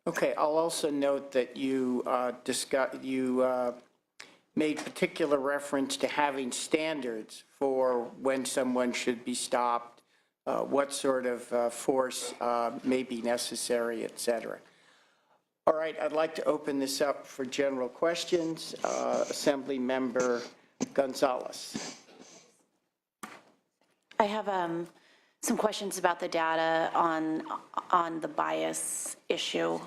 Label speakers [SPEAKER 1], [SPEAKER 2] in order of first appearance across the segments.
[SPEAKER 1] Okay, I'll also note that you made particular reference to having standards for when someone should be stopped, what sort of force may be necessary, et cetera. All right, I'd like to open this up for general questions. Assembly Member Gonzalez.
[SPEAKER 2] I have some questions about the data on the bias issue,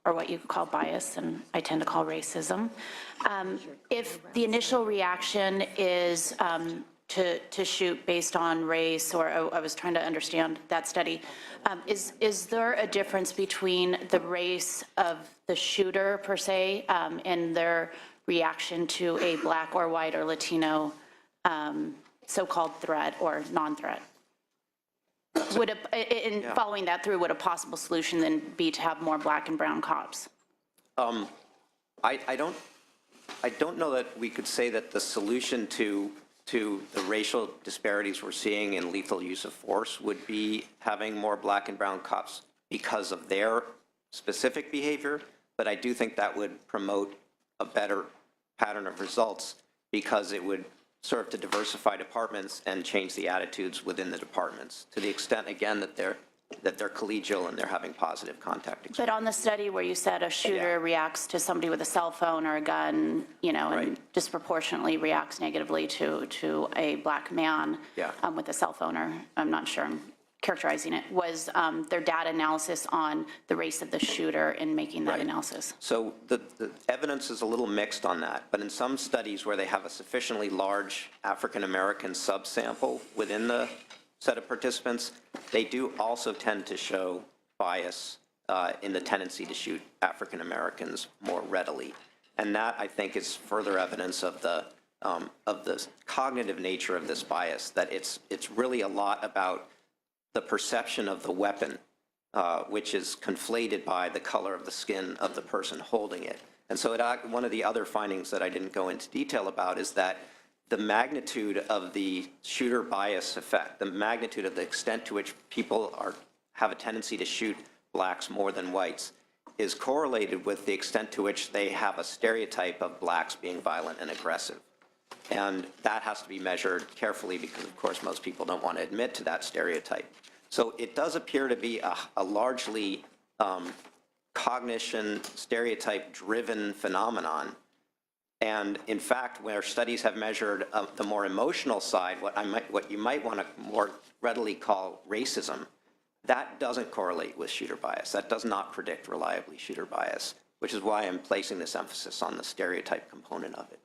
[SPEAKER 2] or what you could call bias, and I tend to call racism. If the initial reaction is to shoot based on race, or I was trying to understand that study, is there a difference between the race of the shooter per se and their reaction to a black or white or Latino so-called threat or non-threat? Would following that through, would a possible solution then be to have more black and brown cops?
[SPEAKER 3] I don't know that we could say that the solution to the racial disparities we're seeing in lethal use of force would be having more black and brown cops because of their specific behavior, but I do think that would promote a better pattern of results because it would serve to diversify departments and change the attitudes within the departments to the extent, again, that they're collegial and they're having positive contact experience.
[SPEAKER 2] But on the study where you said a shooter reacts to somebody with a cell phone or a gun, and disproportionately reacts negatively to a black man with a cell phone, or I'm not sure I'm characterizing it, was their data analysis on the race of the shooter in making that analysis?
[SPEAKER 3] So the evidence is a little mixed on that, but in some studies where they have a sufficiently large African-American subsample within the set of participants, they do also tend to show bias in the tendency to shoot African Americans more readily. And that, I think, is further evidence of the cognitive nature of this bias, that it's really a lot about the perception of the weapon, which is conflated by the color of the skin of the person holding it. And so one of the other findings that I didn't go into detail about is that the magnitude of the shooter bias effect, the magnitude of the extent to which people have a tendency to shoot blacks more than whites, is correlated with the extent to which they have a stereotype of blacks being violent and aggressive. And that has to be measured carefully because, of course, most people don't want to admit to that stereotype. So it does appear to be a largely cognition, stereotype-driven phenomenon. And in fact, where studies have measured the more emotional side, what you might want to more readily call racism, that doesn't correlate with shooter bias. That does not predict reliably shooter bias, which is why I'm placing this emphasis on the stereotype component of it.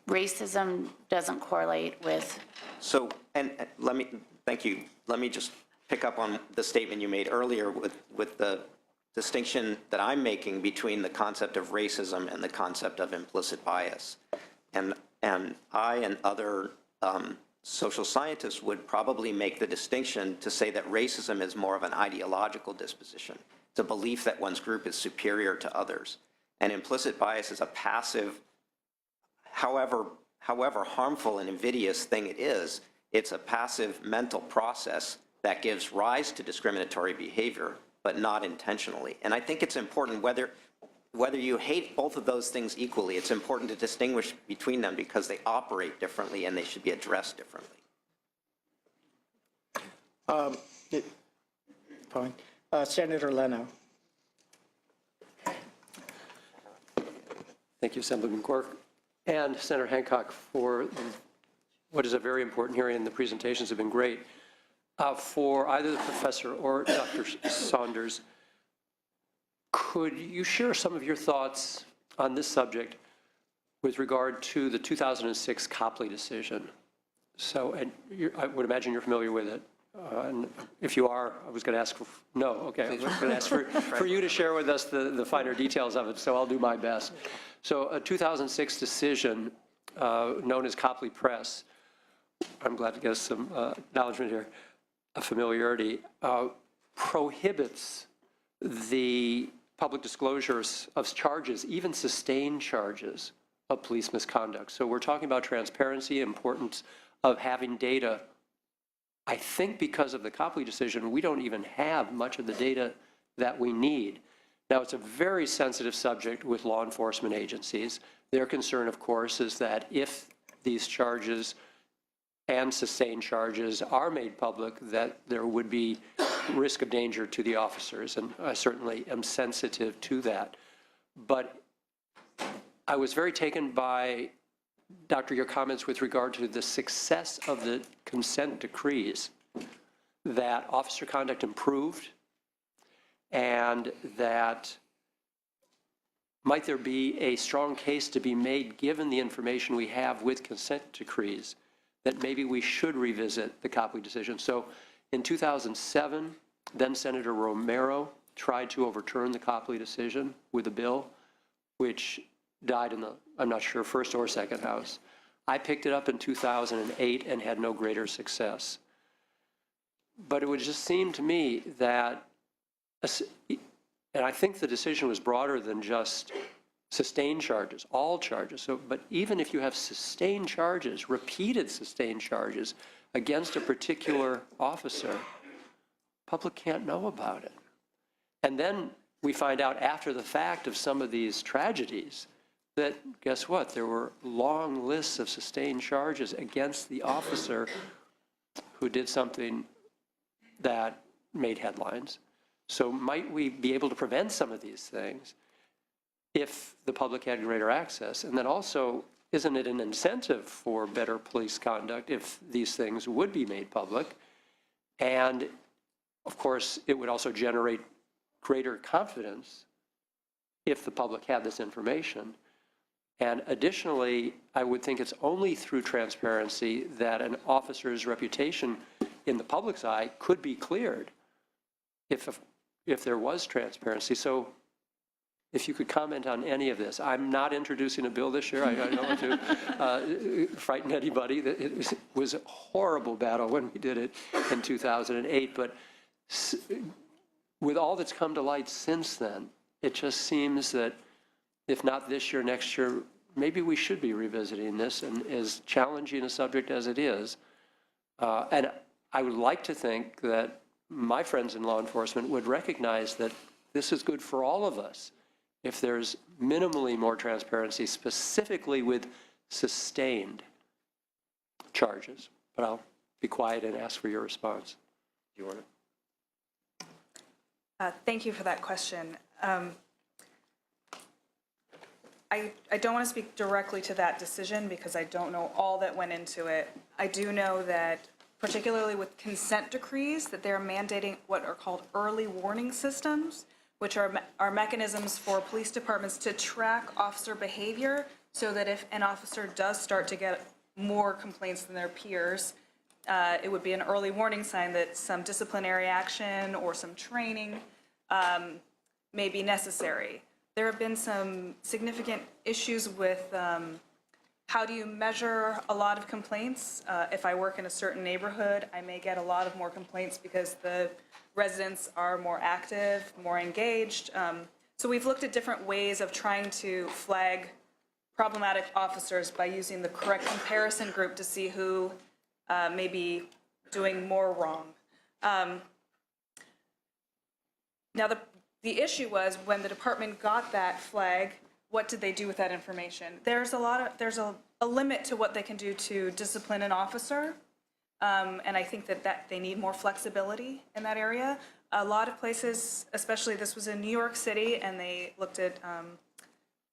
[SPEAKER 2] Racism doesn't correlate with...
[SPEAKER 3] So, and thank you. Let me just pick up on the statement you made earlier with the distinction that I'm making between the concept of racism and the concept of implicit bias. And I and other social scientists would probably make the distinction to say that racism is more of an ideological disposition. It's a belief that one's group is superior to others. And implicit bias is a passive, however harmful and invidious thing it is, it's a passive mental process that gives rise to discriminatory behavior, but not intentionally. And I think it's important, whether you hate both of those things equally, it's important to distinguish between them because they operate differently and they should be addressed differently.
[SPEAKER 1] Fine. Senator Leno.
[SPEAKER 4] Thank you, Assemblyman Quirk and Senator Hancock for what is a very important hearing, and the presentations have been great. For either the professor or Dr. Saunders, could you share some of your thoughts on this subject with regard to the 2006 Copley decision? So, and I would imagine you're familiar with it. And if you are, I was going to ask for, no, okay, I was going to ask for you to share with us the finer details of it, so I'll do my best. So a 2006 decision known as Copley Press, I'm glad to get some acknowledgement here, a familiarity, prohibits the public disclosures of charges, even sustained charges of police misconduct. So we're talking about transparency, importance of having data I think because of the Copley decision, we don't even have much of the data that we need. Now, it's a very sensitive subject with law enforcement agencies. Their concern, of course, is that if these charges and sustained charges are made public, that there would be risk of danger to the officers, and I certainly am sensitive to that. But I was very taken by, Doctor, your comments with regard to the success of the consent decrees, that officer conduct improved, and that might there be a strong case to be made, given the information we have with consent decrees, that maybe we should revisit the Copley decision. So in 2007, then Senator Romero tried to overturn the Copley decision with a bill, which died in the, I'm not sure, first or second house. I picked it up in 2008 and had no greater success. But it would just seem to me that, and I think the decision was broader than just sustained charges, all charges. So, but even if you have sustained charges, repeated sustained charges against a particular officer, public can't know about it. And then we find out after the fact of some of these tragedies that, guess what, there were long lists of sustained charges against the officer who did something that made headlines. So might we be able to prevent some of these things if the public had greater access? And then also, isn't it an incentive for better police conduct if these things would be made public? And of course, it would also generate greater confidence if the public had this information. And additionally, I would think it's only through transparency that an officer's reputation in the public's eye could be cleared if there was transparency. So if you could comment on any of this. I'm not introducing a bill this year. I don't want to frighten anybody. It was a horrible battle when we did it in 2008. But with all that's come to light since then, it just seems that if not this year, next year, maybe we should be revisiting this, and as challenging a subject as it is. And I would like to think that my friends in law enforcement would recognize that this is good for all of us if there's minimally more transparency, specifically with sustained charges. But I'll be quiet and ask for your response. Do you want it?
[SPEAKER 5] Thank you for that question. I don't want to speak directly to that decision because I don't know all that went into it. I do know that, particularly with consent decrees, that they're mandating what are called early warning systems, which are mechanisms for police departments to track officer behavior so that if an officer does start to get more complaints than their peers, it would be an early warning sign that some disciplinary action or some training may be necessary. There have been some significant issues with how do you measure a lot of complaints. If I work in a certain neighborhood, I may get a lot of more complaints because the residents are more active, more engaged. So we've looked at different ways of trying to flag problematic officers by using the correct comparison group to see who may be doing more wrong. Now, the issue was when the department got that flag, what did they do with that information? There's a limit to what they can do to discipline an officer, and I think that they need more flexibility in that area. A lot of places, especially this was in New York City, and they looked at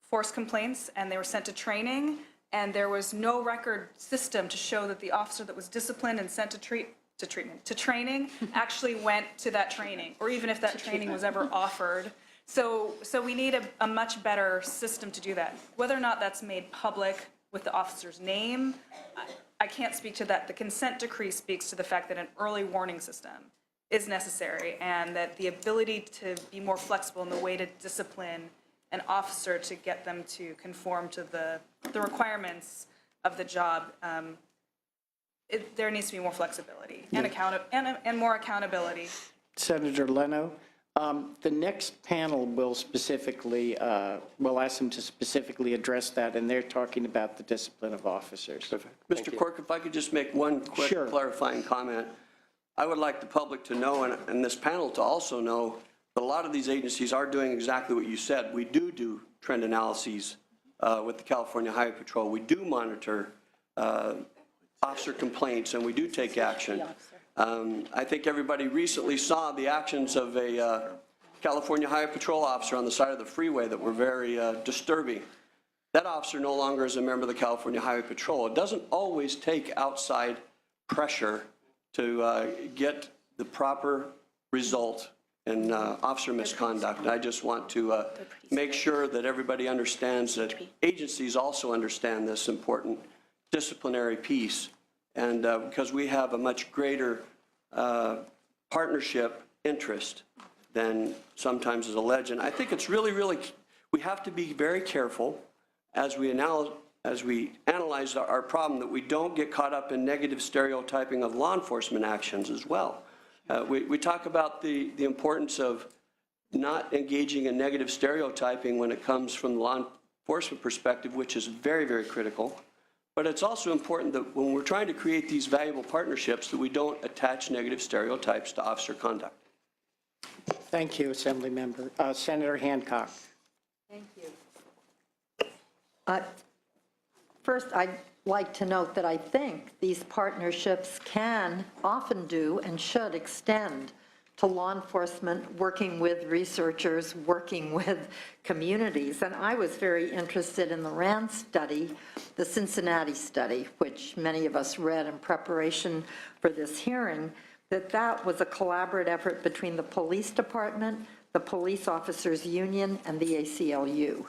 [SPEAKER 5] force complaints, and they were sent to training, and there was no record system to show that the officer that was disciplined and sent to training actually went to that training, or even if that training was ever offered. So we need a much better system to do that. Whether or not that's made public with the officer's name, I can't speak to that. The consent decree speaks to the fact that an early warning system is necessary, and that the ability to be more flexible in the way to discipline an officer to get them to conform to the requirements of the job, there needs to be more flexibility and more accountability.
[SPEAKER 1] Senator Leno, the next panel will specifically, we'll ask them to specifically address that, and they're talking about the discipline of officers.
[SPEAKER 4] Perfect.
[SPEAKER 6] Mr. Quirk, if I could just make one quick
[SPEAKER 1] Sure.
[SPEAKER 6] clarifying comment. I would like the public to know, and this panel to also know, that a lot of these agencies are doing exactly what you said. We do trend analyses with the California Highway Patrol. We do monitor officer complaints, and we do take action. I think everybody recently saw the actions of a California Highway Patrol officer on the side of the freeway that were very disturbing. That officer no longer is a member of the California Highway Patrol. It doesn't always take outside pressure to get the proper result in officer misconduct. And I just want to make sure that everybody understands that agencies also understand this important disciplinary piece. And because we have a much greater partnership interest than sometimes is alleged. And I think it's really, we have to be very careful as we analyze our problem, that we don't get caught up in negative stereotyping of law enforcement actions as well. We talk about the importance of not engaging in negative stereotyping when it comes from the law enforcement perspective, which is very, very critical. But it's also important that when we're trying to create these valuable partnerships, that we don't attach negative stereotypes to officer conduct.
[SPEAKER 1] Thank you, Assembly Member. Senator Hancock.
[SPEAKER 7] Thank you. First, I'd like to note that I think these partnerships can often do and should extend to law enforcement, working with researchers, working with communities. And I was very interested in the RAND study, the Cincinnati study, which many of us read in preparation for this hearing, that was a collaborative effort between the police department, the Police Officers Union, and the ACLU.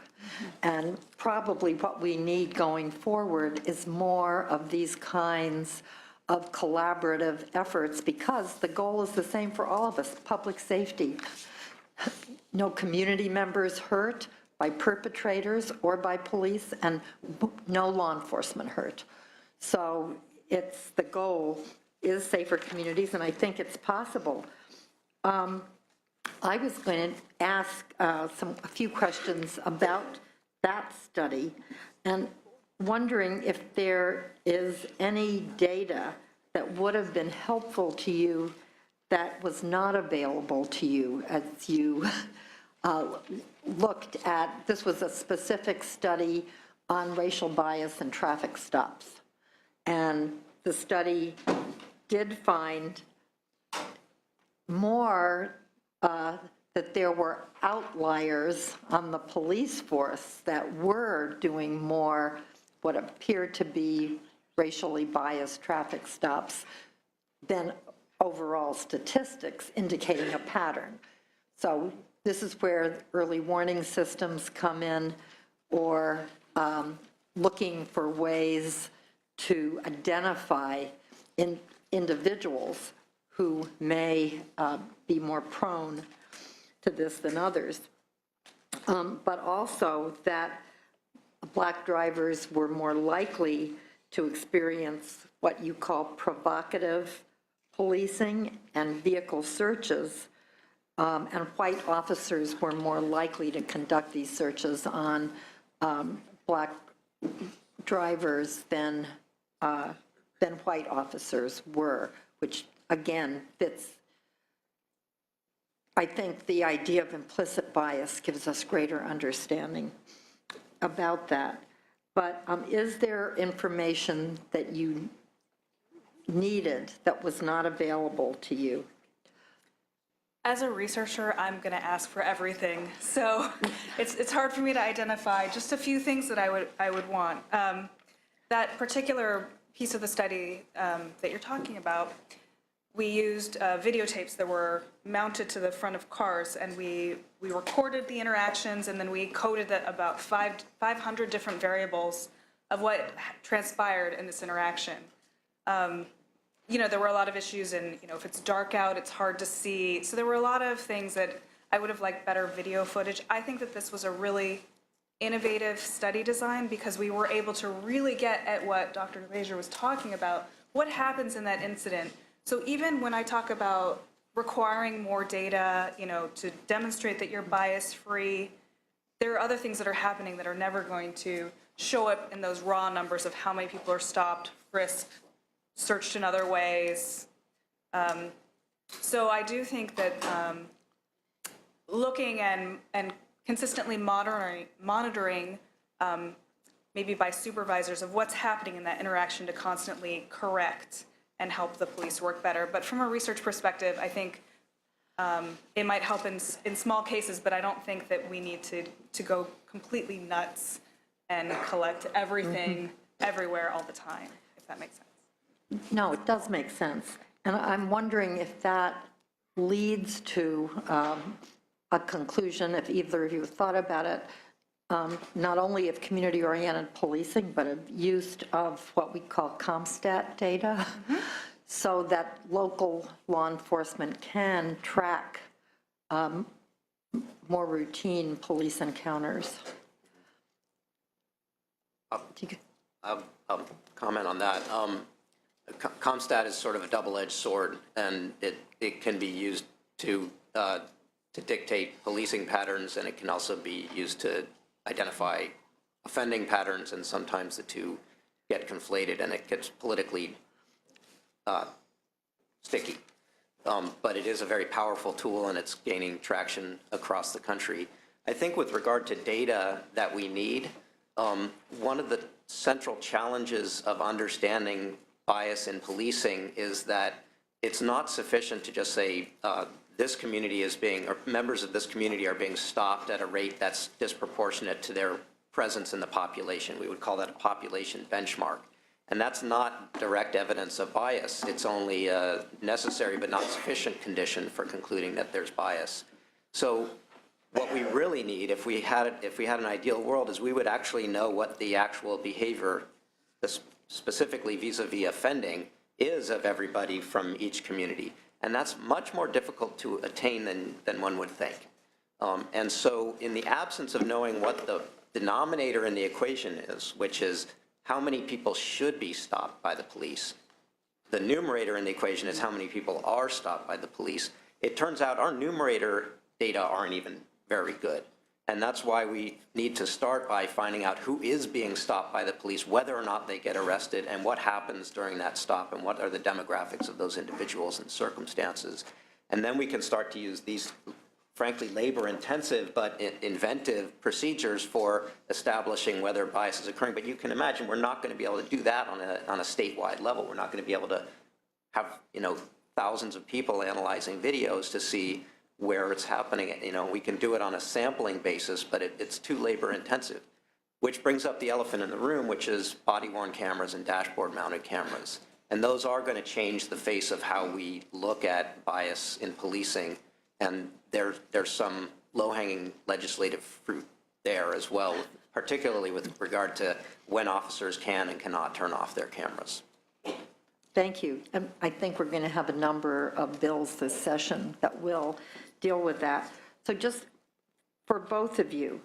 [SPEAKER 7] And probably what we need going forward is more of these kinds of collaborative efforts, because the goal is the same for all of us, public safety. No community members hurt by perpetrators or by police, and no law enforcement hurt. So the goal is safer communities, and I think it's possible. I was going to ask a few questions about that study, and wondering if there is any data that would have been helpful to you that was not available to you as you looked at, this was a specific study on racial bias and traffic stops. And the study did find more that there were outliers on the police force that were doing more what appeared to be racially biased traffic stops than overall statistics indicating a pattern. So this is where early warning systems come in, or looking for ways to identify individuals who may be more prone to this than others. But also that Black drivers were more likely to experience what you call provocative policing and vehicle searches, and white officers were more likely to conduct these searches on Black drivers than white officers were, which again fits. I think the idea of implicit bias gives us greater understanding about that. But is there information that you needed that was not available to you?
[SPEAKER 5] As a researcher, I'm going to ask for everything. So it's hard for me to identify just a few things that I would want. That particular piece of the study that you're talking about, we used videotapes that were mounted to the front of cars, and we recorded the interactions, and then we coded that about 500 different variables of what transpired in this interaction. You know, there were a lot of issues in, you know, if it's dark out, it's hard to see. So there were a lot of things that I would have liked better video footage. I think that this was a really innovative study design, because we were able to really get at what Dr. Glazer was talking about, what happens in that incident. So even when I talk about requiring more data, you know, to demonstrate that you're bias-free, there are other things that are happening that are never going to show up in those raw numbers of how many people are stopped, frisked, searched in other ways. So I do think that looking and consistently monitoring maybe by supervisors of what's happening in that interaction to constantly correct and help the police work better. But from a research perspective, I think it might help in small cases, but I don't think that we need to go completely nuts and collect everything everywhere all the time, if that makes sense.
[SPEAKER 7] No, it does make sense. And I'm wondering if that leads to a conclusion, if either of you thought about it, not only of community-oriented policing, but of use of what we call CompStat data, so that local law enforcement can track more routine police encounters.
[SPEAKER 3] I'll comment on that. CompStat is sort of a double-edged sword, and it can be used to dictate policing patterns, and it can also be used to identify offending patterns, and sometimes the two get conflated, and it gets politically sticky. But it is a very powerful tool, and it's gaining traction across the country. I think with regard to data that we need, one of the central challenges of understanding bias in policing is that it's not sufficient to just say this community is being, or members of this community are being stopped at a rate that's disproportionate to their presence in the population. We would call that a population benchmark. And that's not direct evidence of bias. It's only a necessary but not sufficient condition for concluding that there's bias. So what we really need, if we had an ideal world, is we would actually know what the actual behavior, specifically vis-a-vis offending, is of everybody from each community. And that's much more difficult to attain than one would think. And so in the absence of knowing what the denominator in the equation is, which is how many people should be stopped by the police, the numerator in the equation is how many people are stopped by the police, it turns out our numerator data aren't even very good. And that's why we need to start by finding out who is being stopped by the police, whether or not they get arrested, and what happens during that stop, and what are the demographics of those individuals and circumstances. And then we can start to use these, frankly, labor-intensive but inventive procedures for establishing whether bias is occurring. But you can imagine we're not going to be able to do that on a statewide level. We're not going to be able to have, thousands of people analyzing videos to see where it's happening. We can do it on a sampling basis, but it's too labor-intensive, which brings up the elephant in the room, which is body-worn cameras and dashboard-mounted cameras. And those are going to change the face of how we look at bias in policing. And there's some low-hanging legislative fruit there as well, particularly with regard to when officers can and cannot turn off their cameras.
[SPEAKER 7] Thank you. And I think we're going to have a number of bills this session that will deal with that. So just for both of you,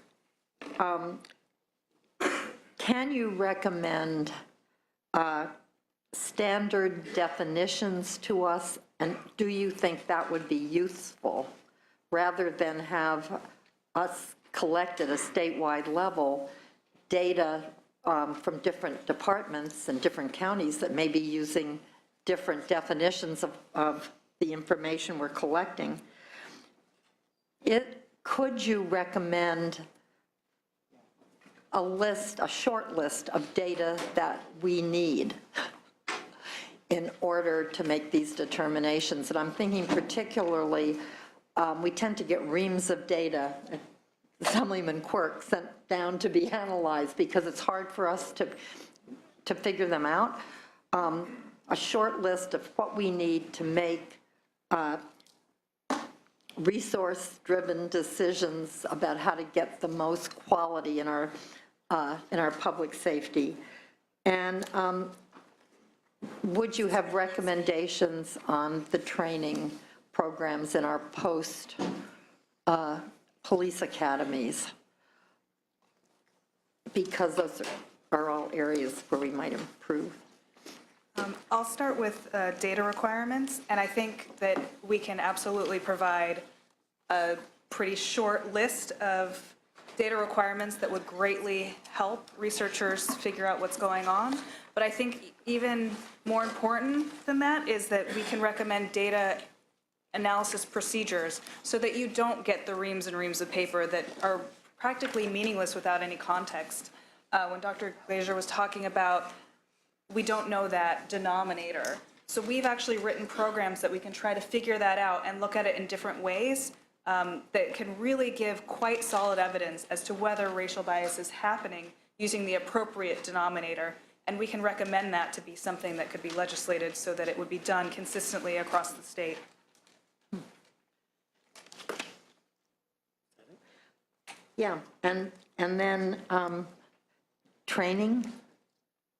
[SPEAKER 7] can you recommend standard definitions to us? And do you think that would be useful rather than have us collect at a statewide level data from different departments and different counties that may be using different definitions of the information we're collecting? Could you recommend a short list of data that we need in order to make these determinations? And I'm thinking particularly, we tend to get reams of data, Assemblyman Quirk, sent down to be analyzed because it's hard for us to figure them out. A short list of what we need to make resource-driven decisions about how to get the most quality in our public safety. And would you have recommendations on the training programs in our police academies? Because those are all areas where we might improve.
[SPEAKER 5] I'll start with data requirements, and I think that we can absolutely provide a pretty short list of data requirements that would greatly help researchers figure out what's going on. But I think even more important than that is that we can recommend data analysis procedures so that you don't get the reams and reams of paper that are practically meaningless without any context. When Dr. Glazer was talking about, we don't know that denominator. So we've actually written programs that we can try to figure that out and look at it in different ways that can really give quite solid evidence as to whether racial bias is happening using the appropriate denominator. And we can recommend that to be something that could be legislated so that it would be done consistently across the state.
[SPEAKER 7] Yeah, and then training,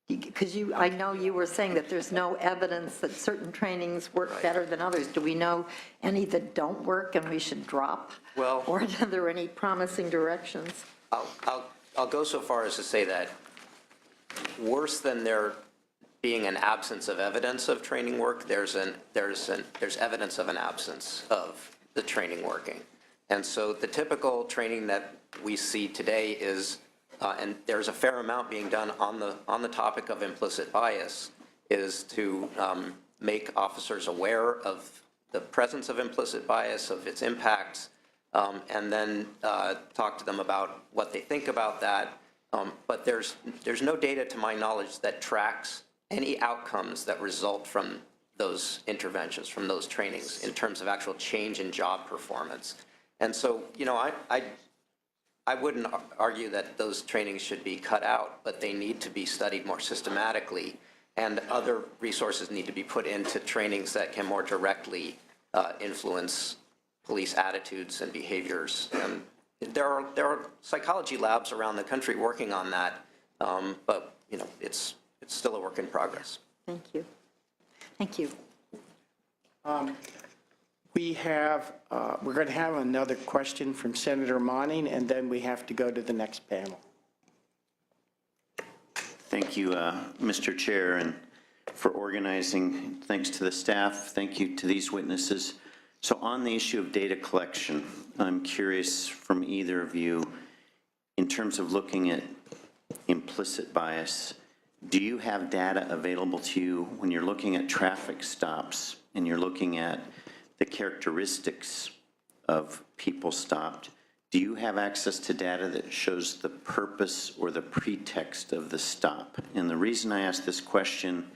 [SPEAKER 7] because I know you were saying that there's no evidence that certain trainings work better than others. Do we know any that don't work and we should drop?
[SPEAKER 3] Well-
[SPEAKER 7] Or are there any promising directions?
[SPEAKER 3] I'll go so far as to say that worse than there being an absence of evidence of training work, there's evidence of an absence of the training working. And so the typical training that we see today is, and there's a fair amount being done on the topic of implicit bias, is to make officers aware of the presence of implicit bias, of its impacts, and then talk to them about what they think about that. But there's no data, to my knowledge, that tracks any outcomes that result from those interventions, from those trainings, in terms of actual change in job performance. And so, you know, I wouldn't argue that those trainings should be cut out, but they need to be studied more systematically, and other resources need to be put into trainings that can more directly influence police attitudes and behaviors. And there are psychology labs around the country working on that, but, you know, it's still a work in progress.
[SPEAKER 7] Thank you. Thank you.
[SPEAKER 1] We're going to have another question from Senator Monning, and then we have to go to the next panel.
[SPEAKER 8] Thank you, Mr. Chair, and for organizing. Thanks to the staff. Thank you to these witnesses. So on the issue of data collection, I'm curious from either of you, in terms of looking at implicit bias, do you have data available to you when you're looking at traffic stops and you're looking at the characteristics of people stopped? Do you have access to data that shows the purpose or the pretext of the stop? And the reason I ask this question,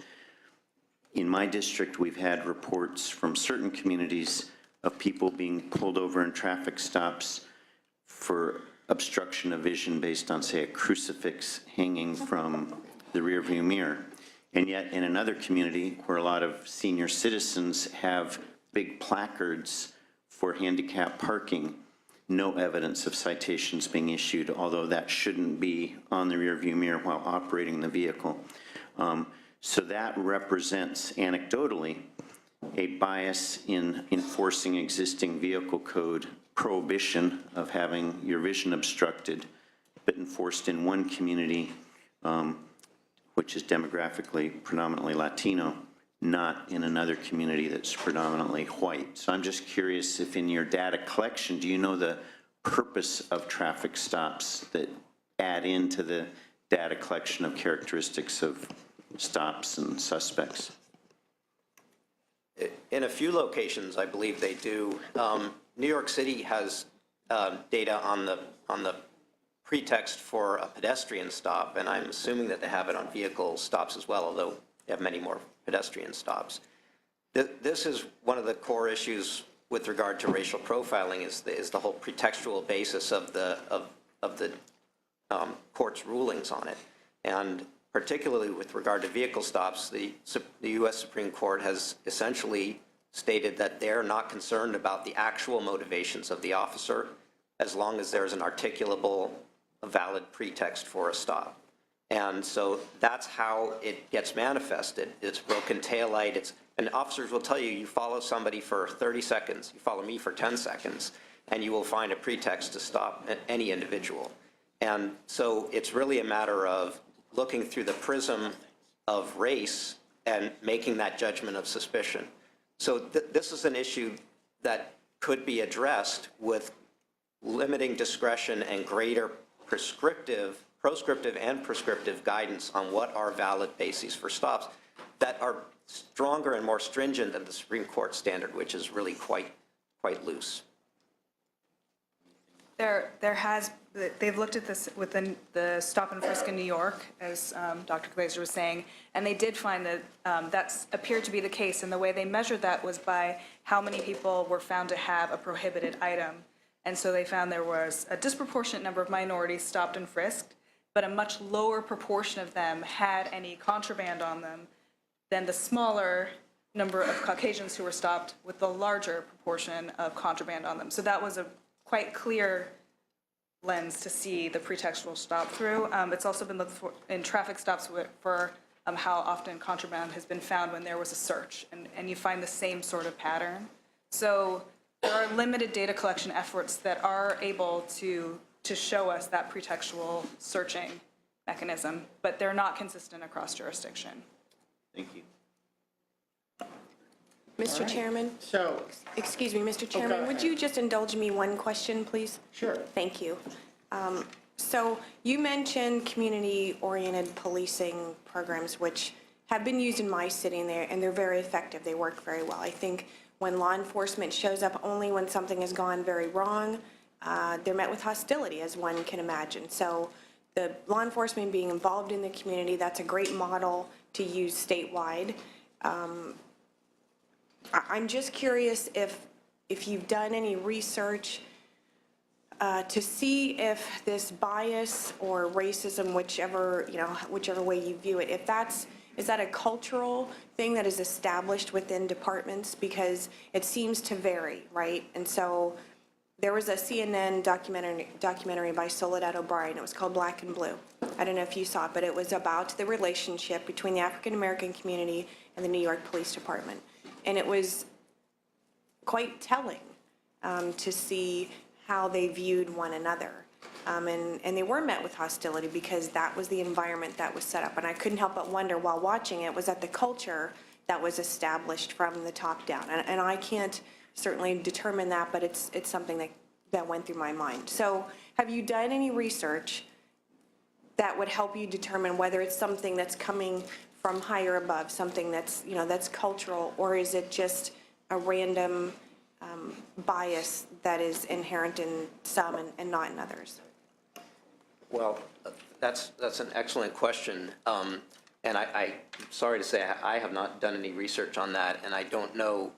[SPEAKER 8] in my district, we've had reports from certain communities of people being pulled over in traffic stops for obstruction of vision based on, say, a crucifix hanging from the rearview mirror. And yet in another community where a lot of senior citizens have big placards for handicap parking, no evidence of citations being issued, although that shouldn't be on the rearview mirror while operating the vehicle. So that represents anecdotally a bias in enforcing existing vehicle code prohibition of having your vision obstructed, but enforced in one community, which is demographically predominantly Latino, not in another community that's predominantly white. So I'm just curious if in your data collection, do you know the purpose of traffic stops that add into the data collection of characteristics of stops and suspects?
[SPEAKER 3] In a few locations, I believe they do. New York City has data on the pretext for a pedestrian stop, and I'm assuming that they have it on vehicle stops as well, although they have many more pedestrian stops. This is one of the core issues with regard to racial profiling, is the whole pretextual basis of the court's rulings on it. And particularly with regard to vehicle stops, the U.S. Supreme Court has essentially stated that they're not concerned about the actual motivations of the officer as long as there's an articulable, valid pretext for a stop. And so that's how it gets manifested. It's broken taillight. And officers will tell you, you follow somebody for 30 seconds, you follow me for 10 seconds, and you will find a pretext to stop any individual. And so it's really a matter of looking through the prism of race and making that judgment of suspicion. So this is an issue that could be addressed with limiting discretion and greater proscriptive and prescriptive guidance on what are valid bases for stops that are stronger and more stringent than the Supreme Court standard, which is really quite loose.
[SPEAKER 5] They've looked at this within the stop and frisk in New York, as Dr. Glazer was saying, and they did find that that's appeared to be the case. And the way they measured that was by how many people were found to have a prohibited item. And so they found there was a disproportionate number of minorities stopped and frisked, but a much lower proportion of them had any contraband on them than the smaller number of Caucasians who were stopped with the larger proportion of contraband on them. So that was a quite clear lens to see the pretextual stop through. It's also been looked for in traffic stops for how often contraband has been found when there was a search, and you find the same sort of pattern. So there are limited data collection efforts that are able to show us that pretextual searching mechanism, but they're not consistent across jurisdiction.
[SPEAKER 8] Thank you.
[SPEAKER 9] Mr. Chairman,
[SPEAKER 1] So,
[SPEAKER 9] excuse me, Mr. Chairman, would
[SPEAKER 1] ahead.
[SPEAKER 9] you just indulge me one question, please?
[SPEAKER 1] sure.
[SPEAKER 9] Thank you. So you mentioned community-oriented policing programs, which have been used in my city, and they're very effective. They work very well. I think when law enforcement shows up only when something has gone very wrong, they're met with hostility, as one can imagine. So the law enforcement being involved in the community, that's a great model to use statewide. I'm just curious if you've done any research to see if this bias or racism, whichever way you view it, is that a cultural thing that is established within departments? Because it seems to vary, right? And so there was a CNN documentary by Soledad O'Brien. It was called Black and Blue. I don't know if you saw it, but it was about the relationship between the African-American community and the New York Police Department. And it was quite telling to see how they viewed one another. And they were met with hostility because that was the environment that was set up. And I couldn't help but wonder while watching it, was that the culture that was established from the top down? And I can't certainly determine that, but it's something that went through my mind. So have you done any research that would help you determine whether it's something that's coming from higher above, something that's, that's cultural, or is it just a random bias that is inherent in some and not in others?
[SPEAKER 3] Well, that's an excellent question. And I'm sorry to say I have not done any research on that, and I don't know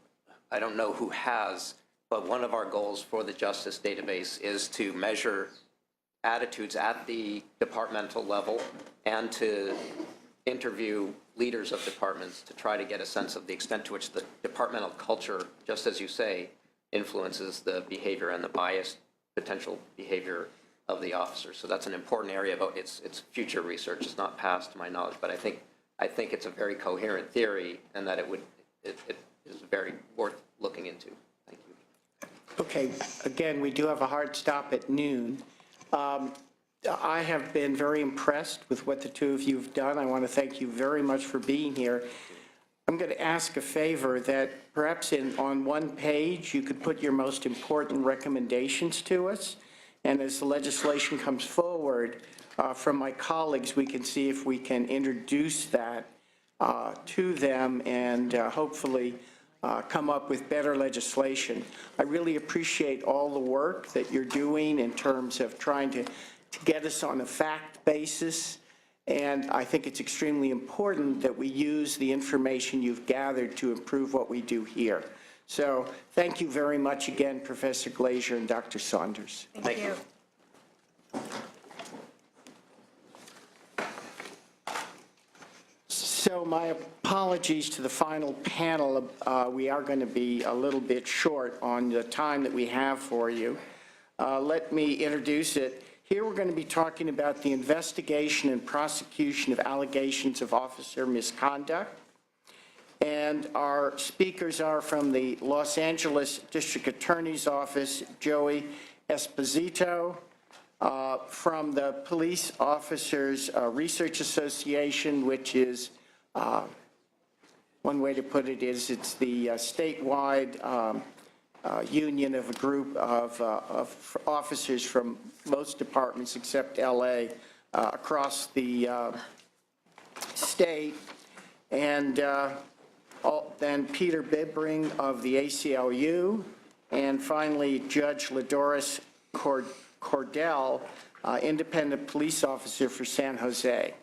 [SPEAKER 3] who has, but one of our goals for the Justice Database is to measure attitudes at the departmental level and to interview leaders of departments to try to get a sense of the extent to which the departmental culture, just as you say, influences the behavior and the biased potential behavior of the officers. So that's an important area about its future research. It's not past to my knowledge, but I think it's a very coherent theory, and that it is very worth looking into. Thank you.
[SPEAKER 1] Okay, again, we do have a hard stop at noon. I have been very impressed with what the two of you have done. I want to thank you very much for being here. I'm going to ask a favor that perhaps on one page you could put your most important recommendations to us. And as the legislation comes forward, from my colleagues, we can see if we can introduce that to them and hopefully come up with better legislation. I really appreciate all the work that you're doing in terms of trying to get us on a fact basis. And I think it's extremely important that we use the information you've gathered to improve what we do here. So thank you very much again, Professor Glazer and Dr. Saunders.
[SPEAKER 5] Thank you.
[SPEAKER 1] So my apologies to the final panel. We are going to be a little bit short on the time that we have for you. Let me introduce it. Here we're going to be talking about the investigation and prosecution of allegations of officer misconduct. And our speakers are from the Los Angeles District Attorney's Office, Joey Esposito, from the Police Officers Research Association, which is, one way to put it is, it's the statewide union of a group of officers from most departments except LA across the state. And then Peter Bibbring of the ACLU, and finally Judge Ladoris Cordell, independent police officer for San Jose.